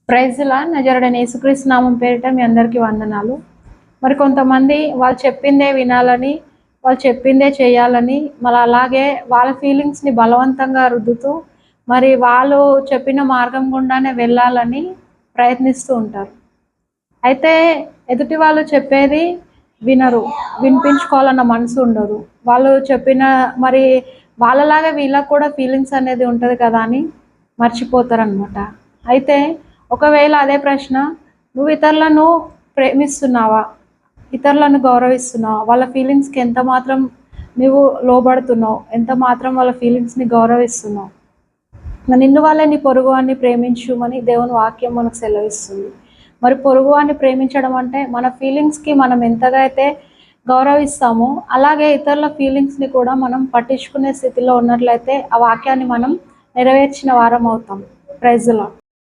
ప్రైజ్‌లా నజరుడైన యేసుక్రీస్తు నామం పేరిట మీ అందరికీ వందనాలు. మరి కొంతమంది వాళ్ళు చెప్పిందే వినాలని, వాళ్ళు చెప్పిందే చేయాలని, మరి అలాగే వాళ్ళ ఫీలింగ్స్‌ని బలవంతంగా రుద్దుతూ, మరి వాళ్ళు చెప్పిన మార్గం గుండానే వెళ్ళాలని ప్రయత్నిస్తూ ఉంటారు. అయితే ఎదుటి వాళ్ళు చెప్పేది వినరు. వినిపించుకోవాలన్న మనసు ఉండదు. వాళ్ళు చెప్పిన మరి వాళ్ళలాగా వీళ్ళకి కూడా ఫీలింగ్స్ అనేది ఉంటది కదా అని మర్చిపోతారనమాట. అయితే ఒకవేళ అదే ప్రశ్న, నువ్వు ఇతరులను ప్రేమిస్తున్నావా? ఇతరులను గౌరవిస్తున్నావా? వాళ్ళ ఫీలింగ్స్‌కి ఎంత మాత్రం నువ్వు లోబడుతున్నావు? ఎంత మాత్రం వాళ్ళ ఫీలింగ్స్‌ని గౌరవిస్తున్నావు? నిన్ను వల్లే నీ పొరుగువాన్ని ప్రేమించుమని దేవుని వాక్యం మనకు సెలవిస్తుంది. మరి పొరుగువాన్ని ప్రేమించడం అంటే మన ఫీలింగ్స్‌కి మనం ఎంతగా అయితే గౌరవిస్తామో, అలాగే ఇతరుల ఫీలింగ్స్‌ని కూడా మనం పట్టించుకునే స్థితిలో ఉన్నట్లయితే ఆ వాక్యాన్ని మనం నెరవేర్చిన వారం అవుతాం. Praise the lord.